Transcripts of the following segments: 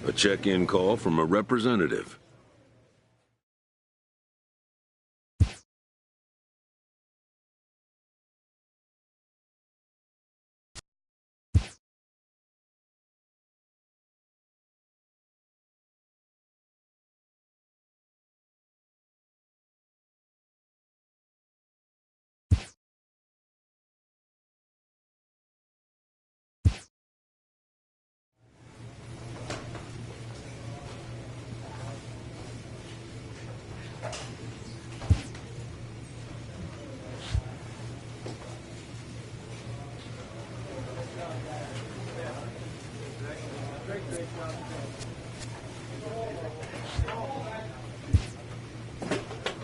A check-in call from a representative.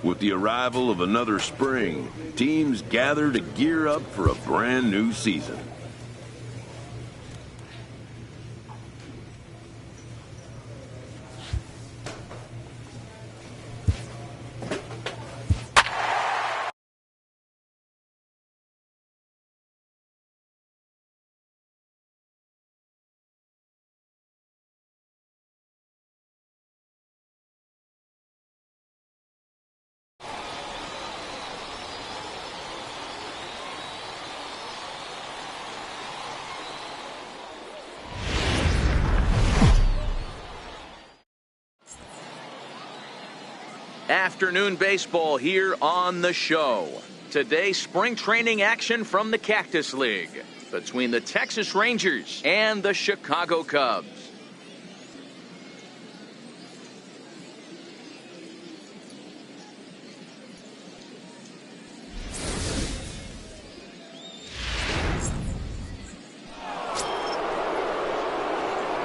With the arrival of another spring, teams gather to gear up for a brand new season. Afternoon baseball here on the show. Today, spring training action from the Cactus League between the Texas Rangers and the Chicago Cubs.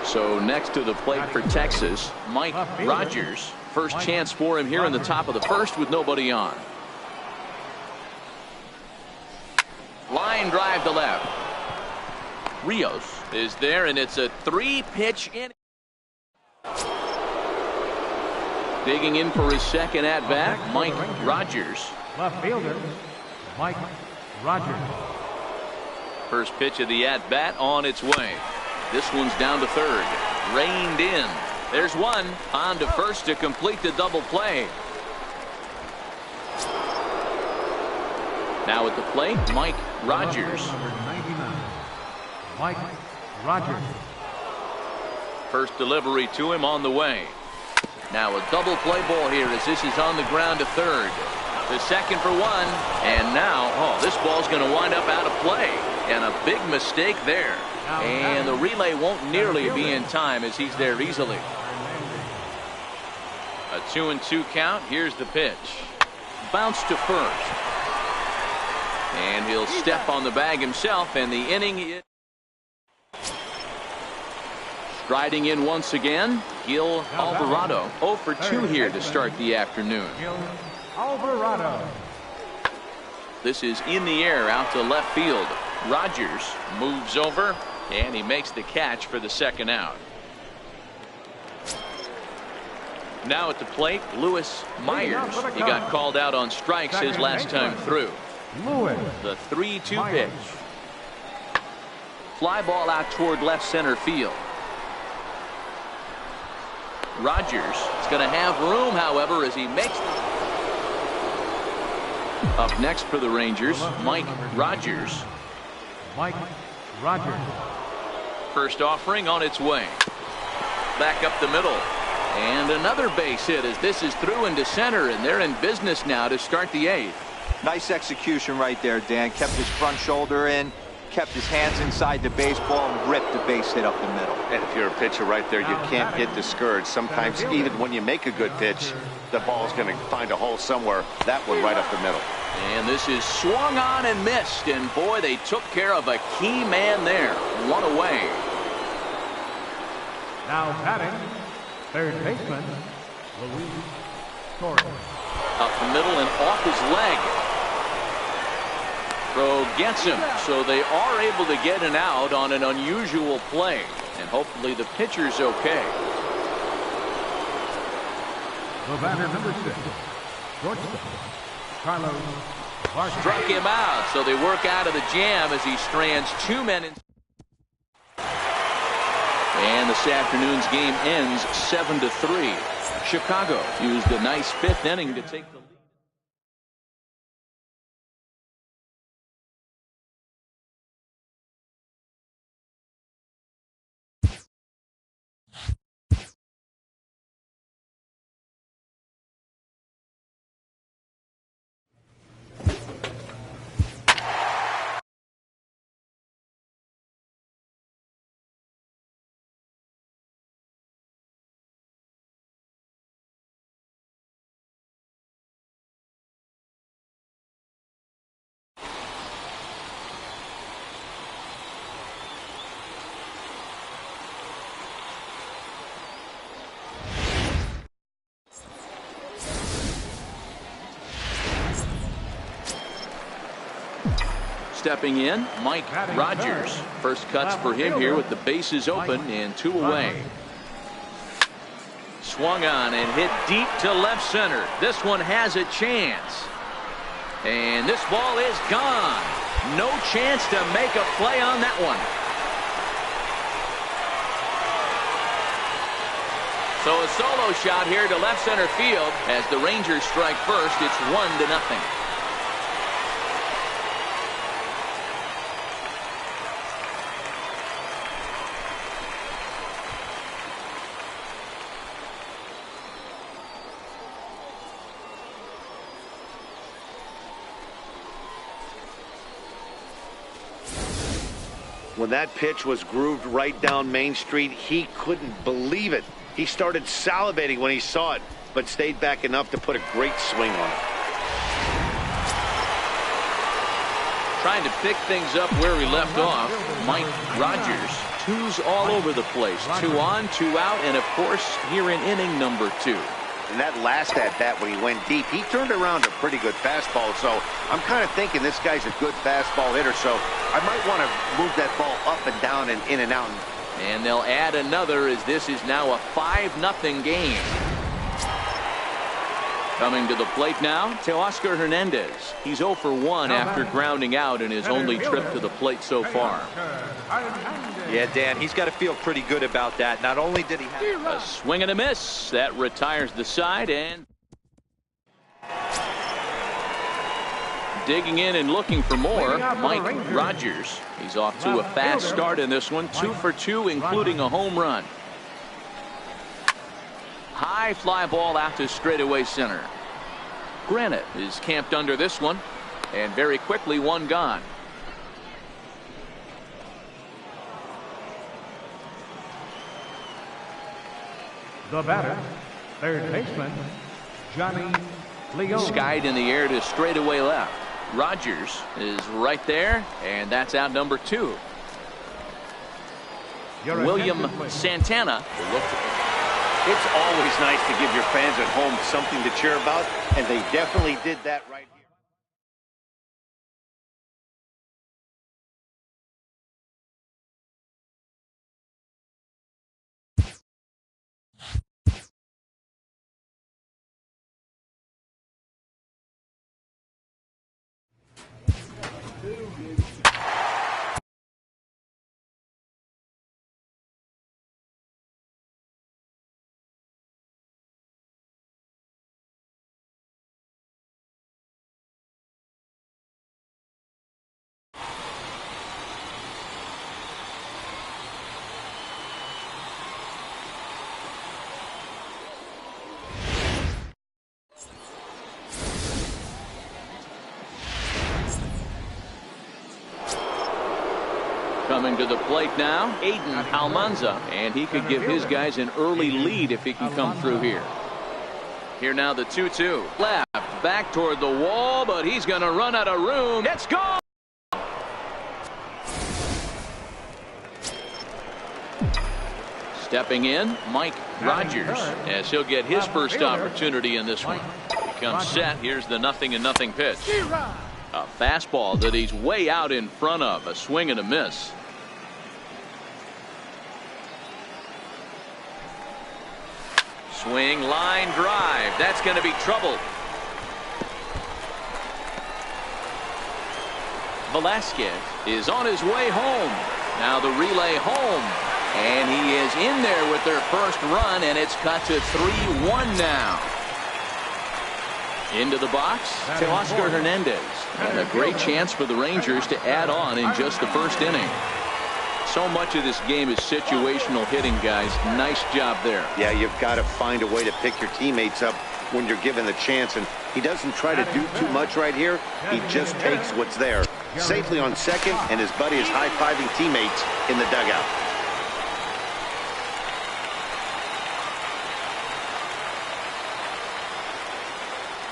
So next to the plate for Texas, Mike Rogers. First chance for him here in the top of the first with nobody on. Line drive to left. Rios is there, and it's a 3-pitch inning. Digging in for his second at-bat, Mike Rogers. Left fielder, Mike Rogers. First pitch of the at-bat on its way. This one's down to third. Reined in. There's one. On to first to complete the double play. Now at the plate, Mike Rogers. Number 99, Mike Rogers. First delivery to him on the way. Now a double play ball here as this is on the ground to third. The second for one. And now, this ball's going to wind up out of play. And a big mistake there. And the relay won't nearly be in time as he's there easily. A 2-2 count. Here's the pitch. Bounce to first. And he'll step on the bag himself, and the inning is. Striding in once again, Gil Alvarado. 0 for 2 here to start the afternoon. Gil Alvarado. This is in the air out to left field. Rogers moves over, and he makes the catch for the second out. Now at the plate, Lewis Myers. He got called out on strikes his last time through. Lewis. The 3-2 pitch. Fly ball out toward left center field. Rogers is going to have room, however, as he makes. Up next for the Rangers, Mike Rogers. Mike Rogers. First offering on its way. Back up the middle. And another base hit as this is through into center, and they're in business now to start the 8th. Nice execution right there, Dan. Kept his front shoulder in, kept his hands inside the baseball, and ripped the base hit up the middle. And if you're a pitcher right there, you can't get discouraged. Sometimes even when you make a good pitch, the ball's going to find a hole somewhere. That one right up the middle. And this is swung on and missed, and boy, they took care of a key man there. One away. Now batting, third baseman, Luis Torres. Up the middle and off his leg. Throw gets him, so they are able to get an out on an unusual play. And hopefully the pitcher's okay. The batter, number 6, shortstop, Carlos Vargas. Struck him out, so they work out of the jam as he strands 2 men in. And this afternoon's game ends 7-3. Chicago used a nice fifth inning to take the lead. Stepping in, Mike Rogers. First cuts for him here with the bases open and 2 away. Swung on and hit deep to left center. This one has a chance. And this ball is gone. No chance to make a play on that one. So a solo shot here to left center field. As the Rangers strike first, it's 1-0. When that pitch was grooved right down Main Street, he couldn't believe it. He started salivating when he saw it, but stayed back enough to put a great swing on it. Trying to pick things up where he left off, Mike Rogers. 2s all over the place. 2 on, 2 out, and of course here in inning number 2. And that last at-bat when he went deep, he turned around a pretty good fastball. So I'm kind of thinking this guy's a good fastball hitter. So I might want to move that ball up and down and in and out. And they'll add another as this is now a 5-0 game. Coming to the plate now, Teoscar Hernandez. He's 0 for 1 after grounding out in his only trip to the plate so far. Yeah, Dan, he's got to feel pretty good about that. Not only did he have a swing and a miss that retires the side, and digging in and looking for more, Mike Rogers. He's off to a fast start in this one. 2 for 2, including a home run. High fly ball out to straightaway center. Granite is camped under this one, and very quickly 1 gone. The batter, third baseman, Johnny Leone. Skied in the air to straightaway left. Rogers is right there, and that's out number 2. William Santana. It's always nice to give your fans at home something to cheer about, and they definitely did that right here. Coming to the plate now, Aiden Almanza, and he could give his guys an early lead if he can come through here. Here now the 2-2. Left, back toward the wall, but he's going to run out of room. It's gone! Stepping in, Mike Rogers, as he'll get his first opportunity in this one. He comes set. Here's the 0-0 pitch. A fastball that he's way out in front of. A swing and a miss. Swing, line drive. That's going to be trouble. Velasquez is on his way home. Now the relay home. And he is in there with their first run, and it's cut to 3-1 now. Into the box, Teoscar Hernandez. And a great chance for the Rangers to add on in just the first inning. So much of this game is situational hitting, guys. Nice job there. Yeah, you've got to find a way to pick your teammates up when you're given the chance, and he doesn't try to do too much right here. He just takes what's there. Safely on second, and his buddy is high-fiving teammates in the dugout.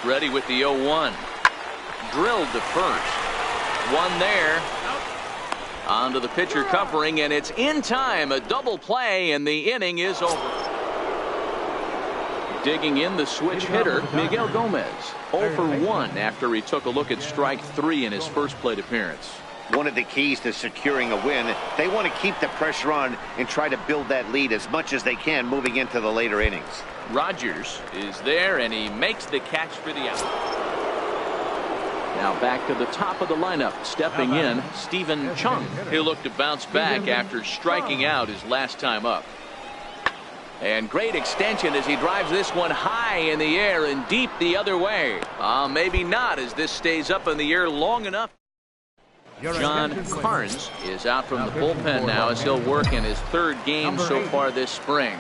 Ready with the 0-1. Drilled to first. One there. Onto the pitcher covering, and it's in time. A double play, and the inning is over. Digging in the switch hitter, Miguel Gomez. 0 for 1 after he took a look at strike 3 in his first plate appearance. One of the keys to securing a win, they want to keep the pressure on and try to build that lead as much as they can moving into the later innings. Rogers is there, and he makes the catch for the out. Now back to the top of the lineup. Stepping in, Stephen Chung. He'll look to bounce back after striking out his last time up. And great extension as he drives this one high in the air and deep the other way. Maybe not, as this stays up in the air long enough. John Carnes is out from the bullpen now as he'll work in his third game so far this spring.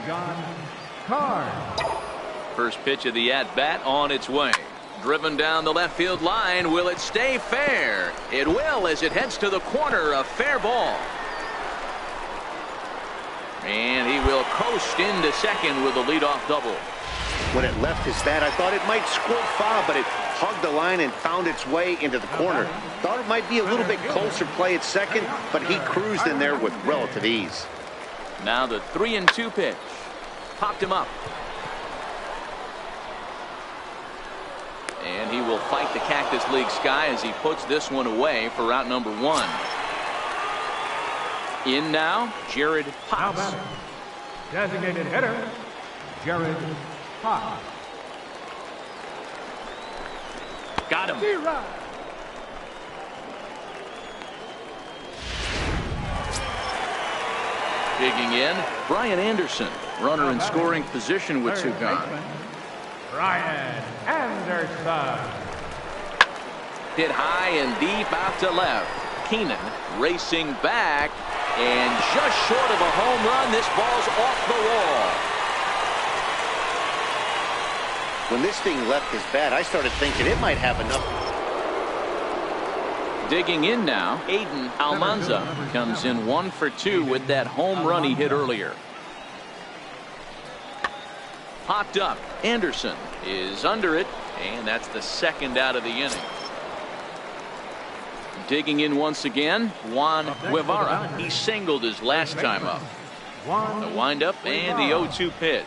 First pitch of the at-bat on its way. Driven down the left field line. Will it stay fair? It will, as it heads to the corner. A fair ball. And he will coast into second with a leadoff double. When it left his bat, I thought it might squirt foul, but it hugged the line and found its way into the corner. Thought it might be a little bit closer play at second, but he cruised in there with relative ease. Now the 3-2 pitch. Popped him up. And he will fight the Cactus League sky as he puts this one away for out number 1. In now, Jared Potts. Designated hitter, Jared Potts. Got him. Digging in, Brian Anderson. Runner in scoring position with two gone. Brian Anderson. Hit high and deep out to left. Keenan racing back, and just short of a home run. This ball's off the wall. When this thing left his bat, I started thinking it might have enough. Digging in now, Aiden Almanza comes in 1 for 2 with that home run he hit earlier. Popped up. Anderson is under it, and that's the second out of the inning. Digging in once again, Juan Guevara. He singled his last time up. The windup and the 0-2 pitch.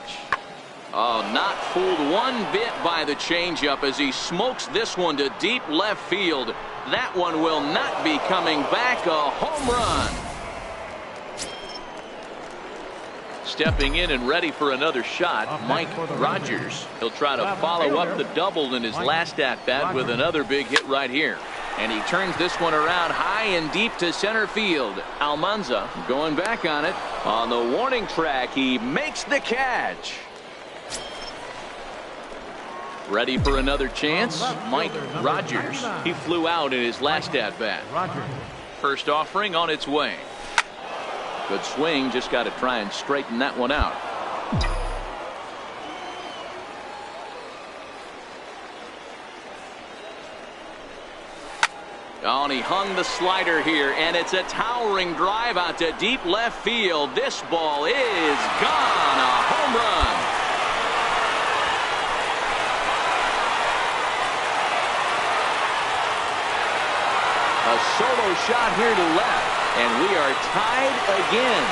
Oh, not fooled one bit by the changeup as he smokes this one to deep left field. That one will not be coming back. A home run. Stepping in and ready for another shot, Mike Rogers. He'll try to follow up the double in his last at-bat with another big hit right here. And he turns this one around high and deep to center field. Almanza going back on it. On the warning track, he makes the catch. Ready for another chance, Mike Rogers. He flew out in his last at-bat. First offering on its way. Good swing, just got to try and straighten that one out. Oh, and he hung the slider here, and it's a towering drive out to deep left field. This ball is gone. A home run. A solo shot here to left, and we are tied again.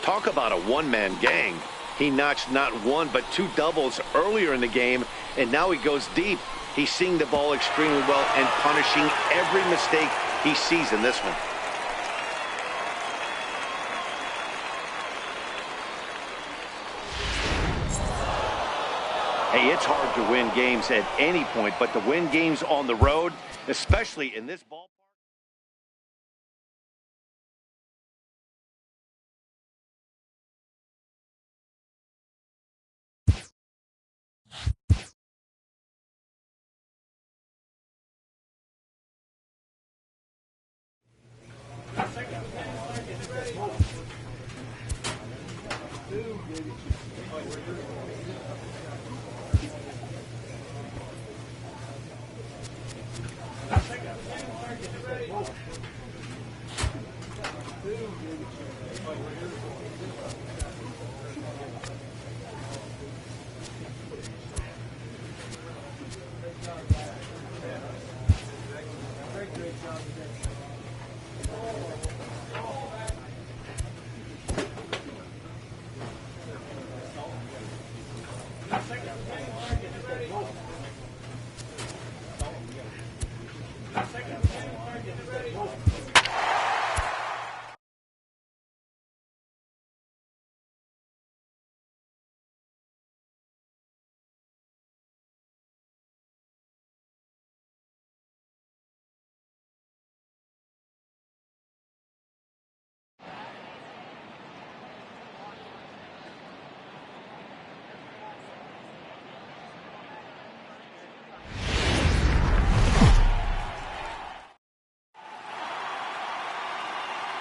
Talk about a one-man gang. He notched not one but two doubles earlier in the game, and now he goes deep. He's seeing the ball extremely well and punishing every mistake he sees in this one. Hey, it's hard to win games at any point, but to win games on the road, especially in this ballpark.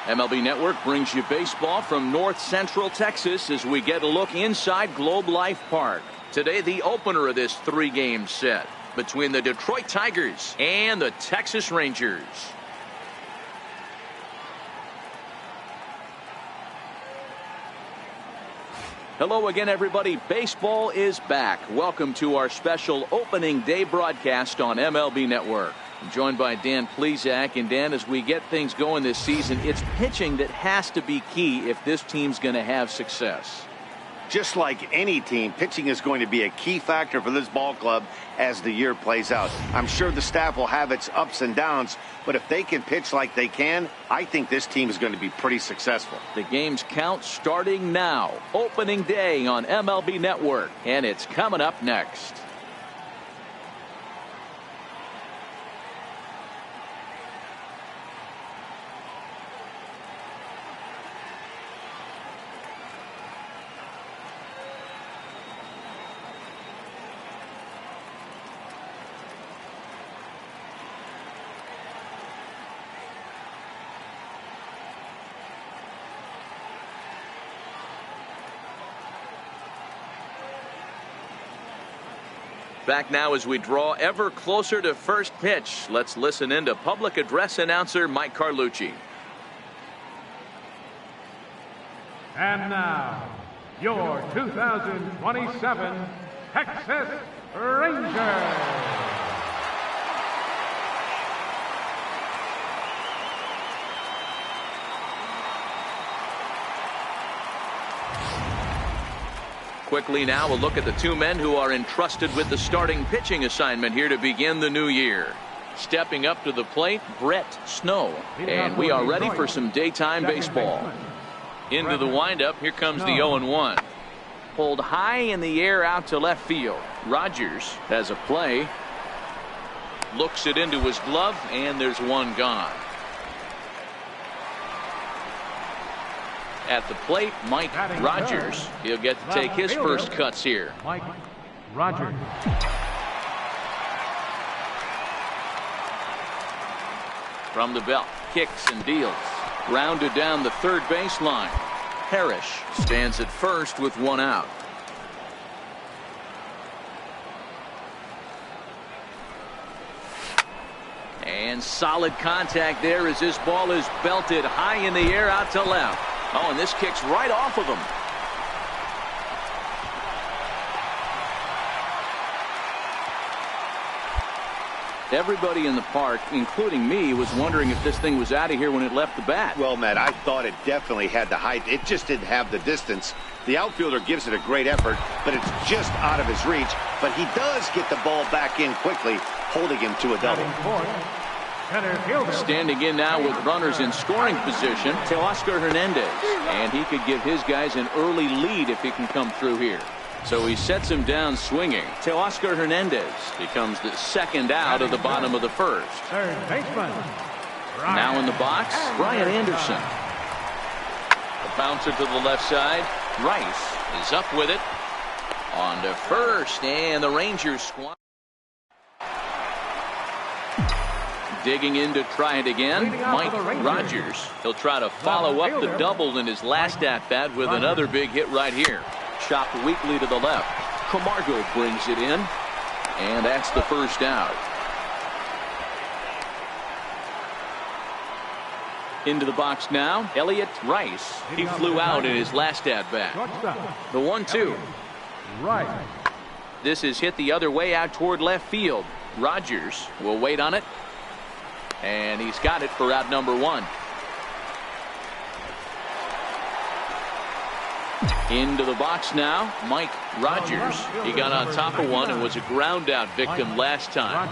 MLB Network brings you baseball from North Central Texas as we get a look inside Globe Life Park. Today, the opener of this three-game set between the Detroit Tigers and the Texas Rangers. Hello again, everybody. Baseball is back. Welcome to our special opening day broadcast on MLB Network. I'm joined by Dan Plesac. And Dan, as we get things going this season, it's pitching that has to be key if this team's going to have success. Just like any team, pitching is going to be a key factor for this ball club as the year plays out. I'm sure the staff will have its ups and downs, but if they can pitch like they can, I think this team is going to be pretty successful. The game's count starting now. Opening day on MLB Network, and it's coming up next. Back now as we draw ever closer to first pitch. Let's listen in to public address announcer Mike Carlucci. And now, your 2027 Texas Rangers. Quickly now, a look at the two men who are entrusted with the starting pitching assignment here to begin the new year. Stepping up to the plate, Brett Snow. And we are ready for some daytime baseball. Into the windup, here comes the 0-1. Pulled high in the air out to left field. Rogers has a play. Looks it into his glove, and there's one gone. At the plate, Mike Rogers. He'll get to take his first cuts here. Mike Rogers. From the belt, kicks and deals. Grounded down the third baseline. Parrish stands at first with one out. And solid contact there as this ball is belted high in the air out to left. Oh, and this kicks right off of him. Everybody in the park, including me, was wondering if this thing was out of here when it left the bat. Well, Matt, I thought it definitely had the height. It just didn't have the distance. The outfielder gives it a great effort, but it's just out of his reach. But he does get the ball back in quickly, holding him to a double. Standing in now with runners in scoring position, Teoscar Hernandez. And he could give his guys an early lead if he can come through here. So he sets him down swinging. Teoscar Hernandez becomes the second out of the bottom of the first. Third baseman. Now in the box, Brian Anderson. The bouncer to the left side. Rice is up with it. On to first, and the Rangers squad. Digging in to try it again, Mike Rogers. He'll try to follow up the double in his last at-bat with another big hit right here. Chopped weakly to the left. Camargo brings it in, and that's the first out. Into the box now, Elliott Rice. He flew out in his last at-bat. The 1-2. Right. This is hit the other way out toward left field. Rogers will wait on it, and he's got it for out number 1. Into the box now, Mike Rogers. He got on top of one and was a ground out victim last time.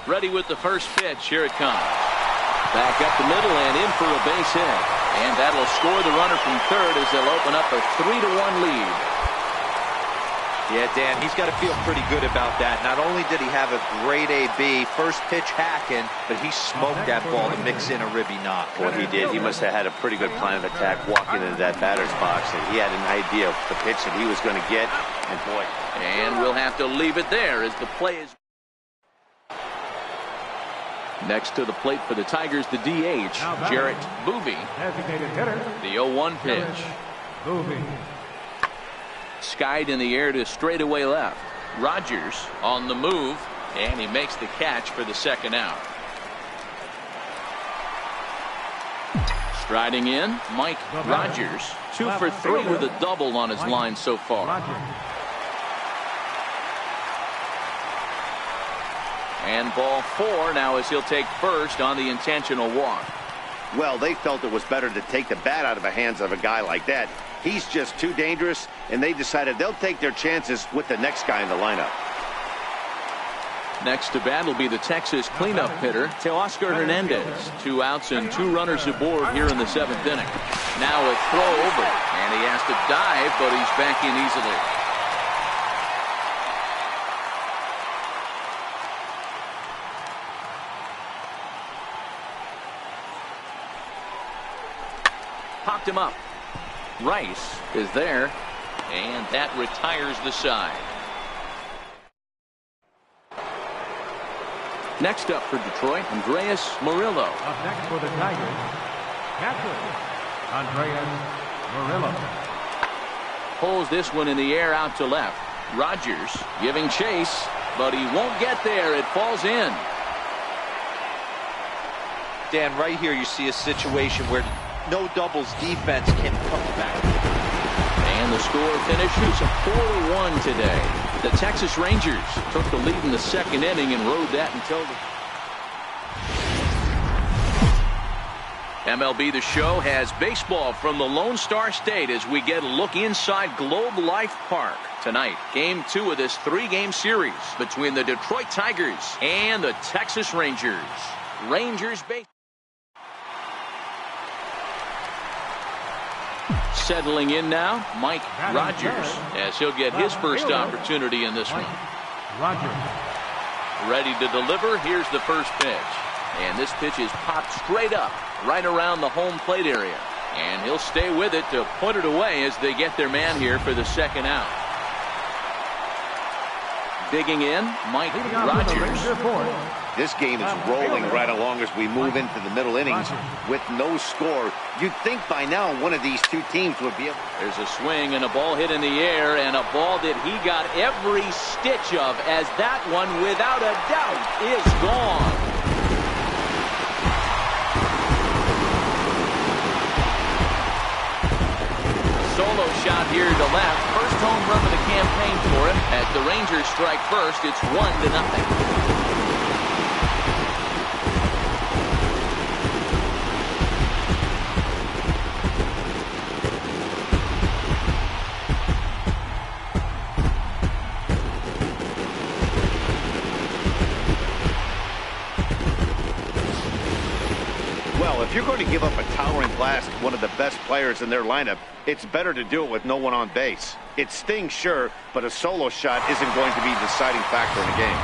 Ready with the first pitch. Here it comes. Back up the middle and in for a base hit. And that'll score the runner from third as they'll open up a 3-1 lead. Yeah, Dan, he's got to feel pretty good about that. Not only did he have a great AB, first pitch hacking, but he smoked that ball to mix in a ribby knock. Well, he did. He must have had a pretty good plan of attack walking into that batter's box, and he had an idea of the pitch that he was going to get, and boy. And we'll have to leave it there as the play is. Next to the plate for the Tigers, the DH, Jarrett Boobie. Designated hitter. The 0-1 pitch. Boobie. Skied in the air to straightaway left. Rogers on the move, and he makes the catch for the second out. Striding in, Mike Rogers. 2 for 3 with a double on his line so far. And ball 4 now as he'll take first on the intentional walk. Well, they felt it was better to take the bat out of the hands of a guy like that. He's just too dangerous, and they decided they'll take their chances with the next guy in the lineup. Next to bat will be the Texas cleanup hitter, Teoscar Hernandez. 2 outs and 2 runners aboard here in the 7th inning. Now a throw over, and he has to dive, but he's back in easily. Popped him up. Rice is there, and that retires the side. Next up for Detroit, Andreas Murillo. Up next for the Tigers, catcher Andreas Murillo. Pulls this one in the air out to left. Rogers giving chase, but he won't get there. It falls in. Dan, right here you see a situation where no doubles defense can come back. And the score finishes 4-1 today. The Texas Rangers took the lead in the 2nd inning and rode that until the MLB The Show has baseball from the Lone Star State as we get a look inside Globe Life Park. Tonight, Game 2 of this 3-game series between the Detroit Tigers and the Texas Rangers. Rangers baseball. Settling in now, Mike Rogers, as he'll get his first opportunity in this one. Rogers. Ready to deliver. Here's the first pitch. And this pitch is popped straight up, right around the home plate area. And he'll stay with it to put it away as they get their man here for the second out. Digging in, Mike Rogers. This game is rolling right along as we move into the middle innings with no score. You'd think by now one of these two teams would be able. There's a swing and a ball hit in the air, and a ball that he got every stitch of, as that one, without a doubt, is gone. Solo shot here to left. First home run of the campaign for him. As the Rangers strike first, it's 1-0. give up a towering blast to one of the best players in their lineup, it's better to do it with no one on base. It stings, sure, but a solo shot isn't going to be the deciding factor in the game.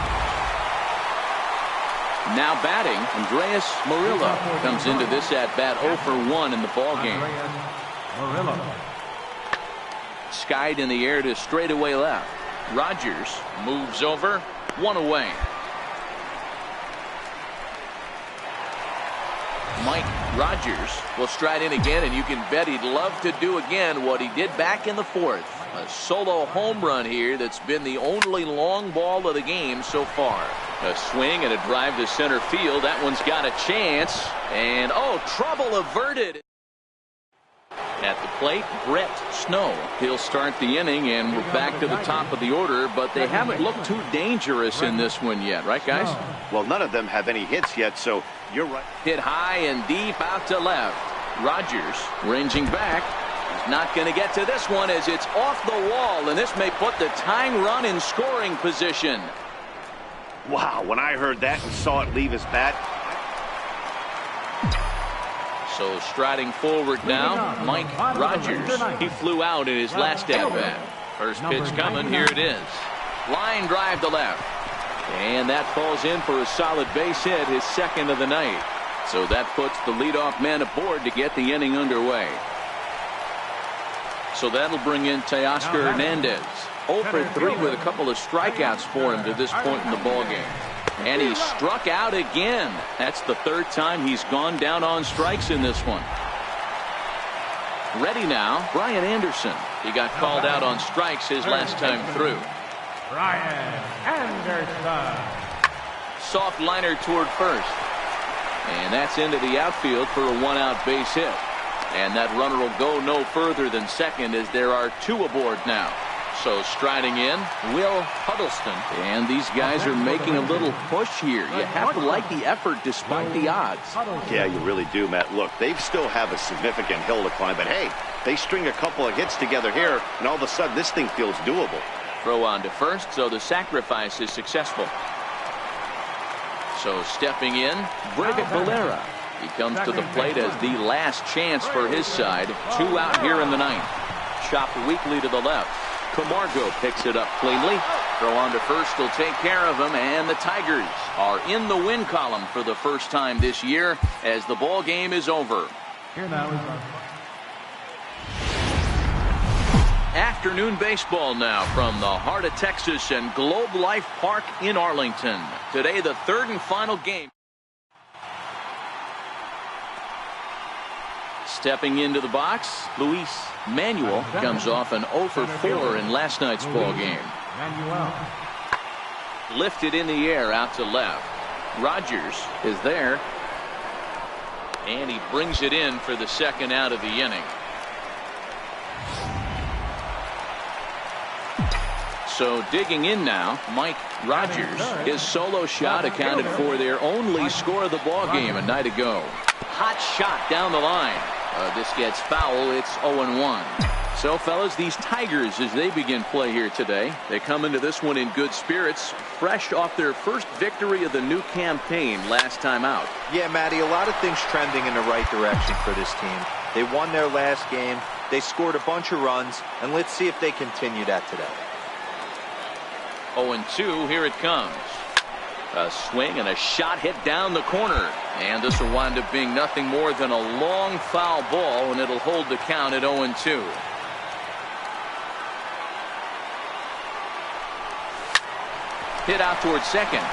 Now batting, Andreas Murillo comes into this at-bat 0 for 1 in the ballgame. Skied in the air to straightaway left. Rogers moves over, 1 away. Mike Rogers will stride in again, and you can bet he'd love to do again what he did back in the 4th. A solo home run here that's been the only long ball of the game so far. A swing and a drive to center field. That one's got a chance. And, oh, trouble averted. At the plate, Brett Snow. He'll start the inning, and we're back to the top of the order, but they haven't looked too dangerous in this one yet, right, guys? Well, none of them have any hits yet, so you're right. Hit high and deep out to left. Rogers ranging back. He's not going to get to this one as it's off the wall, and this may put the tying run in scoring position. Wow, when I heard that and saw it leave his bat. So striding forward now, Mike Rogers. He flew out in his last at-bat. First pitch coming, here it is. Line drive to left. And that falls in for a solid base hit, his second of the night. So that puts the leadoff man aboard to get the inning underway. So that'll bring in Teoscar Hernandez. 0 for 3 with a couple of strikeouts for him to this point in the ballgame. And he struck out again. That's the 3rd time he's gone down on strikes in this one. Ready now, Brian Anderson. He got called out on strikes his last time through. Brian Anderson. Soft liner toward first. And that's into the outfield for a 1-out base hit. And that runner will go no further than second as there are 2 aboard now. So striding in, Will Huddleston. And these guys are making a little push here. You have to like the effort despite the odds. Yeah, you really do, Matt. Look, they still have a significant hill to climb, but hey, they string a couple of hits together here, and all of a sudden this thing feels doable. Throw on to first, so the sacrifice is successful. So stepping in, Briga Valera. He comes to the plate as the last chance for his side. 2 out here in the 9th. Chopped weakly to the left. Camargo picks it up cleanly. Throw on to first will take care of him, and the Tigers are in the win column for the first time this year as the ball game is over. Here now is our Afternoon baseball now from the heart of Texas and Globe Life Park in Arlington. Today the 3rd and final game. Stepping into the box, Luis Manuel comes off an 0 for 4 in last night's ball game. Lifted in the air out to left. Rogers is there. And he brings it in for the 2nd out of the inning. So digging in now, Mike Rogers. His solo shot accounted for their only score of the ball game a night ago. Hot shot down the line. This gets foul. It's 0-1. So, fellas, these Tigers, as they begin play here today, they come into this one in good spirits, fresh off their first victory of the new campaign last time out. Yeah, Matty, a lot of things trending in the right direction for this team. They won their last game. They scored a bunch of runs, and let's see if they continue that today. 0-2, here it comes. A swing and a shot hit down the corner. And this will wind up being nothing more than a long foul ball, and it'll hold the count at 0-2. Hit out towards second.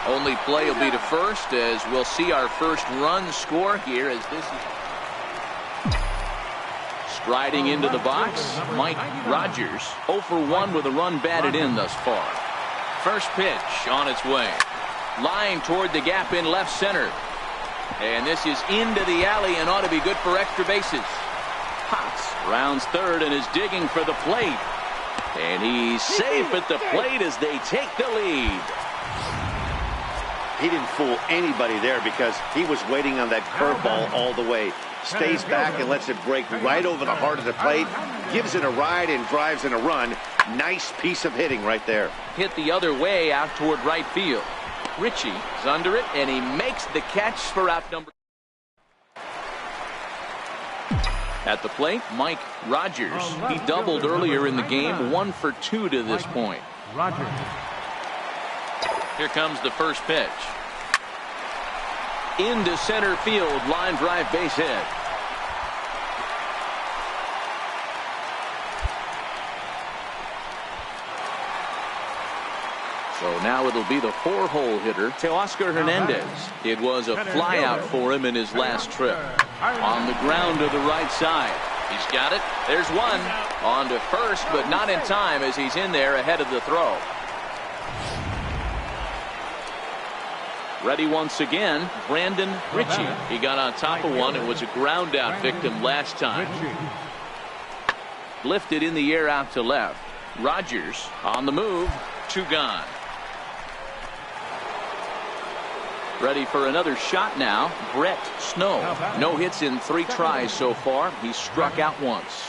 Only play will be to first as we'll see our first run score here as this is striding into the box. Mike Rogers 0 for 1 with a run batted in thus far. First pitch on its way. Line toward the gap in left center. And this is into the alley and ought to be good for extra bases. Potts rounds third and is digging for the plate. And he's safe at the plate as they take the lead. He didn't fool anybody there because he was waiting on that curveball all the way. Stays back and lets it break right over the heart of the plate. Gives it a ride and drives in a run. Nice piece of hitting right there. Hit the other way out toward right field. Ritchie is under it, and he makes the catch for out number. At the plate, Mike Rogers. He doubled earlier in the game, 1 for 2 to this point. Rogers. Here comes the first pitch. Into center field, line drive, base hit. So now it'll be the 4-hole hitter, Teoscar Hernandez. It was a flyout for him in his last trip. On the ground to the right side. He's got it. There's one. On to first, but not in time as he's in there ahead of the throw. Ready once again, Brandon Ritchie. He got on top of one and was a ground out victim last time. Lifted in the air out to left. Rogers on the move. 2 gone. Ready for another shot now, Brett Snow. No hits in 3 tries so far. He's struck out once.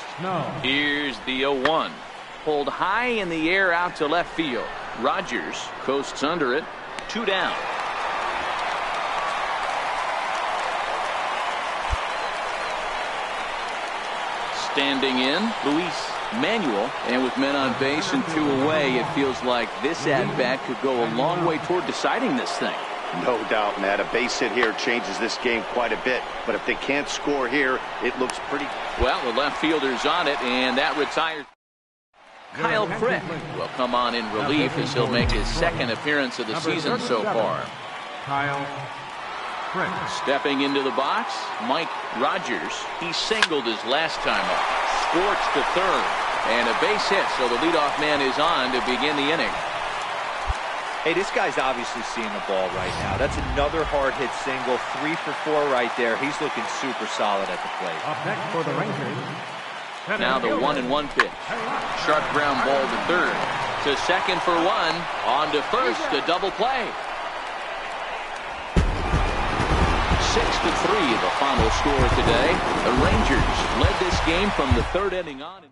Here's the 0-1. Pulled high in the air out to left field. Rogers coasts under it. 2 down. Standing in, Luis Manuel, and with men on base and 2 away, it feels like this at-bat could go a long way toward deciding this thing. No doubt, Matt. A base hit here changes this game quite a bit. But if they can't score here, it looks pretty. Well, the left fielder's on it, and that retires. Kyle Crick will come on in relief as he'll make his 2nd appearance of the season so far. Kyle Crick. Stepping into the box, Mike Rogers. He singled his last time up. Scorched to third, and a base hit, so the leadoff man is on to begin the inning. Hey, this guy's obviously seeing the ball right now. That's another hard hit single. 3 for 4 right there. He's looking super solid at the plate. Up next for the Rangers. Now the 1-1 pitch. Sharp ground ball to third. To second for 1. On to first. A double play. 6-3 the final score today. The Rangers led this game from the 3rd inning on.